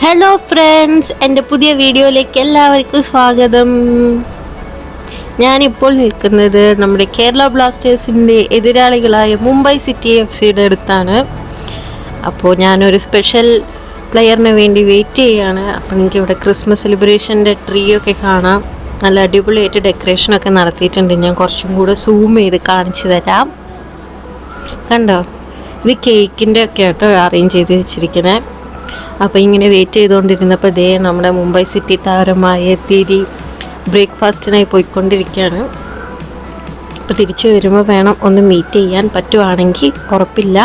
Hello friends, എൻ്റെ പുതിയ വീഡിയോയിലേക്ക് എല്ലാവർക്കും സ്വാഗതം. ഞാനിപ്പോൾ നിൽക്കുന്നത് നമ്മുടെ കേരള ബ്ലാസ്റ്റേഴ്സിൻ്റെ എതിരാളികളായ മുംബൈ സിറ്റി FC അടുത്താണ്. അപ്പോൾ ഞാനൊരു സ്പെഷ്യൽ പ്ലെയറിന് വേണ്ടി വെയിറ്റ് ചെയ്യുകയാണ്. അപ്പോൾ നിങ്ങൾക്ക് ഇവിടെ ക്രിസ്മസ് സെലിബ്രേഷൻ്റെ ട്രീ ഒക്കെ കാണാം. നല്ല അടിപൊളിയായിട്ട് ഡെക്കറേഷനൊക്കെ നടത്തിയിട്ടുണ്ട്. ഞാൻ കുറച്ചും കൂടെ സൂം ചെയ്ത് കാണിച്ചു തരാം. കണ്ടോ, ഇത് കേക്കിൻ്റെ ഒക്കെ ആട്ടോ അറേഞ്ച് ചെയ്ത് വെച്ചിരിക്കുന്നത്. അപ്പോൾ ഇങ്ങനെ വെയിറ്റ് ചെയ്തുകൊണ്ടിരുന്നപ്പോൾ ദേ നമ്മുടെ മുംബൈ സിറ്റി താരമായ തിരി ബ്രേക്ക്ഫാസ്റ്റിനായി പോയിക്കൊണ്ടിരിക്കുകയാണ്. അപ്പോൾ തിരിച്ചു വരുമ്പോൾ വേണം ഒന്ന് മീറ്റ് ചെയ്യാൻ, പറ്റുവാണെങ്കിൽ ഉറപ്പില്ല.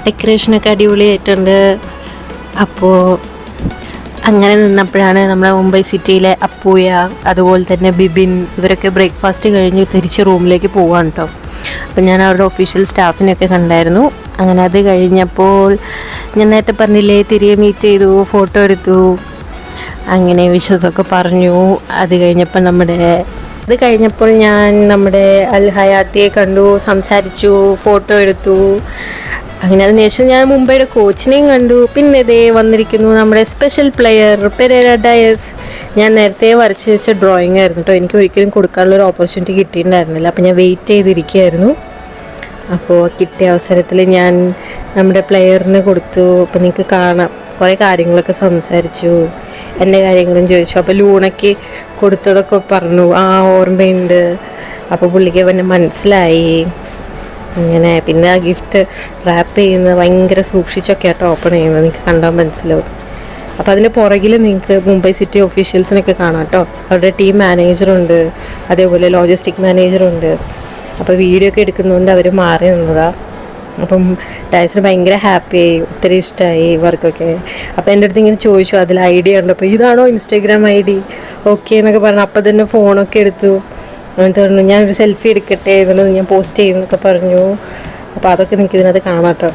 ഡെക്കറേഷനൊക്കെ അടിപൊളിയായിട്ടുണ്ട്. അപ്പോൾ അങ്ങനെ നിന്നപ്പോഴാണ് നമ്മുടെ മുംബൈ സിറ്റിയിലെ അപ്പൂയ, അതുപോലെ തന്നെ ബിബിൻ, ഇവരൊക്കെ ബ്രേക്ക്ഫാസ്റ്റ് കഴിഞ്ഞ് തിരിച്ച് റൂമിലേക്ക് പോവാണ് കേട്ടോ. അപ്പം ഞാൻ അവരുടെ ഒഫീഷ്യൽ സ്റ്റാഫിനെയൊക്കെ കണ്ടായിരുന്നു. അങ്ങനെ അത് കഴിഞ്ഞപ്പോൾ ഞാൻ നേരത്തെ പറഞ്ഞില്ലേ, തിരികെ മീറ്റ് ചെയ്തു, ഫോട്ടോ എടുത്തു, അങ്ങനെ വിഷസൊക്കെ പറഞ്ഞു. അത് കഴിഞ്ഞപ്പോൾ ഞാൻ നമ്മുടെ അൽ ഹയാത്തിയെ കണ്ടു, സംസാരിച്ചു, ഫോട്ടോ എടുത്തു. അങ്ങനെ അതിനുശേഷം ഞാൻ മുംബൈയുടെ കോച്ചിനെയും കണ്ടു. പിന്നെ ഇതേ വന്നിരിക്കുന്നു നമ്മുടെ സ്പെഷ്യൽ പ്ലെയർ പെരേര ഡയസ്. ഞാൻ നേരത്തെ വരച്ച് വെച്ച ഡ്രോയിങ് ആയിരുന്നു കേട്ടോ. എനിക്ക് ഒരിക്കലും കൊടുക്കാനുള്ളൊരു ഓപ്പർച്യൂണിറ്റി കിട്ടിയിട്ടുണ്ടായിരുന്നില്ല. അപ്പോൾ ഞാൻ വെയിറ്റ് ചെയ്തിരിക്കുകയായിരുന്നു. അപ്പോൾ കിട്ടിയ അവസരത്തിൽ ഞാൻ നമ്മുടെ പ്ലെയറിന് കൊടുത്തു. അപ്പോൾ നിങ്ങൾക്ക് കാണാം, കുറേ കാര്യങ്ങളൊക്കെ സംസാരിച്ചു, എൻ്റെ കാര്യങ്ങളും ചോദിച്ചു. അപ്പോൾ ലൂണയ്ക്ക് കൊടുത്തതൊക്കെ പറഞ്ഞു, ഓർമ്മയുണ്ട്. അപ്പോൾ പുള്ളിക്ക് പിന്നെ മനസ്സിലായി. അങ്ങനെ പിന്നെ ആ ഗിഫ്റ്റ് റാപ്പ് ചെയ്യുന്നത് ഭയങ്കര സൂക്ഷിച്ചൊക്കെ ആട്ടോ ഓപ്പൺ ചെയ്യുന്നത്, നിങ്ങൾക്ക് കണ്ടാൽ മനസ്സിലാവും. അപ്പോൾ അതിൻ്റെ പുറകിൽ നിങ്ങൾക്ക് മുംബൈ സിറ്റി ഒഫീഷ്യൽസിനൊക്കെ കാണാം കേട്ടോ. അവരുടെ ടീം മാനേജറുണ്ട്, അതേപോലെ ലോജിസ്റ്റിക് മാനേജറുണ്ട്. അപ്പോൾ വീഡിയോ ഒക്കെ എടുക്കുന്നതുകൊണ്ട് അവർ മാറി നിന്നതാണ്. അപ്പം ഡയസിന് ഭയങ്കര ഹാപ്പിയായി, ഒത്തിരി ഇഷ്ടമായി വർക്കൊക്കെ. അപ്പോൾ എൻ്റെ അടുത്ത് ഇങ്ങനെ ചോദിച്ചു, അതിൽ ഐഡിയ ഉണ്ട്, അപ്പോൾ ഇതാണോ ഇൻസ്റ്റാഗ്രാം ID? ഓക്കെ എന്നൊക്കെ പറഞ്ഞു. അപ്പോൾ തന്നെ ഫോണൊക്കെ എടുത്തു. എന്നിട്ട് പറഞ്ഞു ഞാനൊരു സെൽഫി എടുക്കട്ടെ, എന്നിട്ട് ഞാൻ പോസ്റ്റ് ചെയ്യുമെന്നൊക്കെ പറഞ്ഞു. അപ്പോൾ അതൊക്കെ നിങ്ങൾക്ക് ഇതിനകത്ത് കാണാം കേട്ടോ.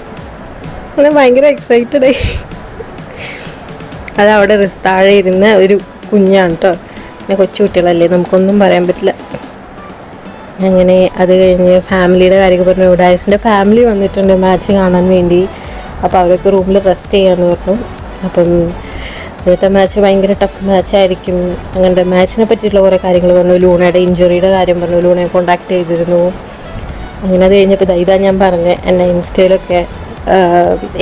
അങ്ങനെ ഭയങ്കര എക്സൈറ്റഡായി. അത് അവിടെ താഴെ ഇരുന്ന ഒരു കുഞ്ഞാണ് കേട്ടോ. പിന്നെ കൊച്ചു കുട്ടികളല്ലേ, നമുക്കൊന്നും പറയാൻ പറ്റില്ല. അങ്ങനെ അത് കഴിഞ്ഞ് ഫാമിലിയുടെ കാര്യമൊക്കെ പറഞ്ഞു. ഡയസിൻ്റെ ഫാമിലി വന്നിട്ടുണ്ട് മാച്ച് കാണാൻ വേണ്ടി. അപ്പോൾ അവരൊക്കെ റൂമിൽ റെസ്റ്റ് ചെയ്യാമെന്ന് പറഞ്ഞു. അപ്പം ഇന്നത്തെ മാച്ച് ഭയങ്കര ടഫ് മാച്ചായിരിക്കും. അങ്ങനത്തെ മാച്ചിനെ പറ്റിയിട്ടുള്ള കുറേ കാര്യങ്ങൾ പറഞ്ഞു. ലൂണയുടെ ഇഞ്ചുറിയുടെ കാര്യം പറഞ്ഞു. ലൂണയെ കോണ്ടാക്ട് ചെയ്തിരുന്നു. അങ്ങനെ അത് കഴിഞ്ഞപ്പോൾ ഇതാ ഞാൻ പറഞ്ഞത്, എന്നെ ഇൻസ്റ്റയിലൊക്കെ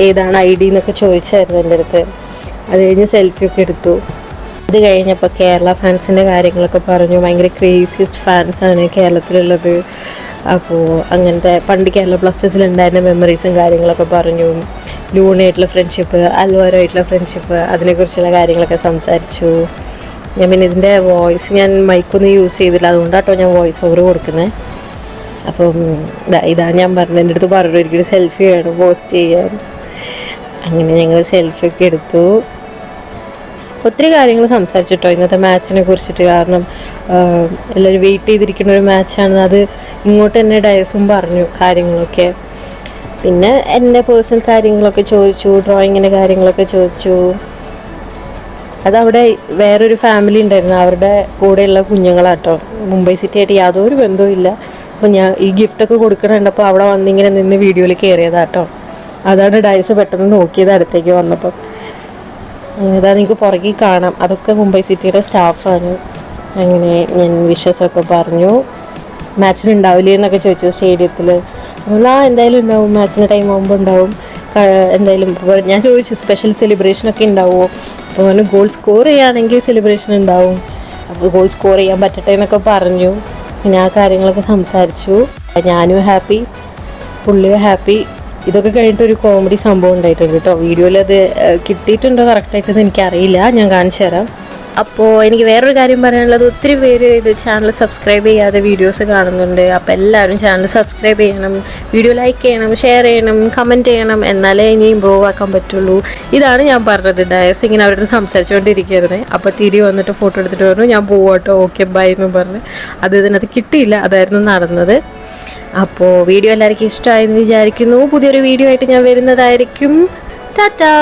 ഏതാണ് ID എന്നൊക്കെ ചോദിച്ചായിരുന്നു എൻ്റെ അടുത്ത്. അത് കഴിഞ്ഞ് സെൽഫിയൊക്കെ എടുത്തു. അത് കഴിഞ്ഞപ്പോൾ കേരള ഫാൻസിൻ്റെ കാര്യങ്ങളൊക്കെ പറഞ്ഞു. ഭയങ്കര ക്രേസിയസ്റ്റ് ഫാൻസാണ് കേരളത്തിലുള്ളത്. അപ്പോൾ അങ്ങനത്തെ പണ്ട് കേരള ബ്ലാസ്റ്റേഴ്സിലുണ്ടായിരുന്ന മെമ്മറീസും കാര്യങ്ങളൊക്കെ പറഞ്ഞു. ലൂണയായിട്ടുള്ള ഫ്രണ്ട്ഷിപ്പ്, അൽവാരുമായിട്ടുള്ള ഫ്രണ്ട്ഷിപ്പ്, അതിനെക്കുറിച്ചുള്ള കാര്യങ്ങളൊക്കെ സംസാരിച്ചു. ഞാൻ പിന്നെ ഇതിൻ്റെ വോയിസ് ഞാൻ മൈക്കൊന്നും യൂസ് ചെയ്തില്ല, അതുകൊണ്ടാട്ടോ ഞാൻ വോയിസ് ഓവർ കൊടുക്കുന്നത്. അപ്പം ഇതാ ഞാൻ പറഞ്ഞു, എൻ്റെ അടുത്ത് പറഞ്ഞു ഒരിക്കലും സെൽഫി വേണം പോസ്റ്റ് ചെയ്യാൻ. അങ്ങനെ ഞങ്ങൾ സെൽഫിയൊക്കെ എടുത്തു. ഒത്തിരി കാര്യങ്ങൾ സംസാരിച്ചിട്ടോ ഇന്നത്തെ മാച്ചിനെ കുറിച്ചിട്ട്. കാരണം എല്ലാവരും വെയിറ്റ് ചെയ്തിരിക്കുന്ന ഒരു മാച്ചാണ്. അത് ഇങ്ങോട്ട് തന്നെ ഡയസും പറഞ്ഞു കാര്യങ്ങളൊക്കെ. പിന്നെ എൻ്റെ പേഴ്സണൽ കാര്യങ്ങളൊക്കെ ചോദിച്ചു, ഡ്രോയിങ്ങിൻ്റെ കാര്യങ്ങളൊക്കെ ചോദിച്ചു. അതവിടെ വേറൊരു ഫാമിലി ഉണ്ടായിരുന്നു, അവരുടെ കൂടെയുള്ള കുഞ്ഞുങ്ങളാട്ടോ. മുംബൈ സിറ്റി ആയിട്ട് യാതൊരു ബന്ധവും ഇല്ല. അപ്പോൾ ഞാൻ ഈ ഗിഫ്റ്റൊക്കെ കൊടുക്കണുണ്ടപ്പോൾ അവിടെ വന്നിങ്ങനെ നിന്ന് വീഡിയോയിൽ കയറിയതാട്ടോ. അതാണ് ഡയസ് പെട്ടെന്ന് നോക്കിയത് അടുത്തേക്ക് വന്നപ്പോൾ. ഇതാ നിങ്ങൾക്ക് പുറകിൽ കാണാം, അതൊക്കെ മുംബൈ സിറ്റിയുടെ സ്റ്റാഫാണ്. അങ്ങനെ ഞാൻ വിഷസൊക്കെ പറഞ്ഞു. മാച്ചിന് ഉണ്ടാവില്ലേ എന്നൊക്കെ ചോദിച്ചു സ്റ്റേഡിയത്തിൽ. എന്തായാലും ഉണ്ടാവും, മാച്ചിൻ്റെ ടൈം ആകുമ്പോൾ ഉണ്ടാവും എന്തായാലും. ഞാൻ ചോദിച്ചു സ്പെഷ്യൽ സെലിബ്രേഷനൊക്കെ ഉണ്ടാവുമോ? അപ്പോൾ പറഞ്ഞു ഗോൾ സ്കോർ ചെയ്യുകയാണെങ്കിൽ സെലിബ്രേഷൻ ഉണ്ടാവും. അപ്പോൾ ഗോൾ സ്കോർ ചെയ്യാൻ പറ്റട്ടെ എന്നൊക്കെ പറഞ്ഞു. പിന്നെ ആ കാര്യങ്ങളൊക്കെ സംസാരിച്ചു. ഞാനും ഹാപ്പി, പുള്ളിയും ഹാപ്പി. ഇതൊക്കെ കഴിഞ്ഞിട്ട് ഒരു കോമഡി സംഭവം ഉണ്ടായിട്ടുണ്ട് കേട്ടോ. വീഡിയോയിൽ അത് കിട്ടിയിട്ടുണ്ടോ കറക്റ്റായിട്ടെന്ന് എനിക്കറിയില്ല, ഞാൻ കാണിച്ചു തരാം. അപ്പോൾ എനിക്ക് വേറൊരു കാര്യം പറയാനുള്ളത്, ഒത്തിരി പേര് ഇത് ചാനൽ സബ്സ്ക്രൈബ് ചെയ്യാതെ വീഡിയോസ് കാണുന്നുണ്ട്. അപ്പോൾ എല്ലാവരും ചാനൽ സബ്സ്ക്രൈബ് ചെയ്യണം, വീഡിയോ ലൈക്ക് ചെയ്യണം, ഷെയർ ചെയ്യണം, കമൻറ്റ് ചെയ്യണം, എന്നാലേ ഇനി ഇമ്പ്രൂവ് ആക്കാൻ പറ്റുള്ളൂ. ഇതാണ് ഞാൻ പറഞ്ഞത്. ഡയസ് ഇങ്ങനെ അവരുടെ സംസാരിച്ചുകൊണ്ടിരിക്കുന്നത്. അപ്പോൾ തിരി വന്നിട്ട് ഫോട്ടോ എടുത്തിട്ട് പറഞ്ഞു ഞാൻ പോവാട്ടോ, ഓക്കെ ബൈ എന്ന് പറഞ്ഞ്. അത് ഇതിനകത്ത് കിട്ടിയില്ല, അതായിരുന്നു നടന്നത്. അപ്പോൾ വീഡിയോ എല്ലാവർക്കും ഇഷ്ടമായെന്ന് വിചാരിക്കുന്നു. പുതിയൊരു വീഡിയോ ആയിട്ട് ഞാൻ വരുന്നതായിരിക്കും. ടാറ്റാ.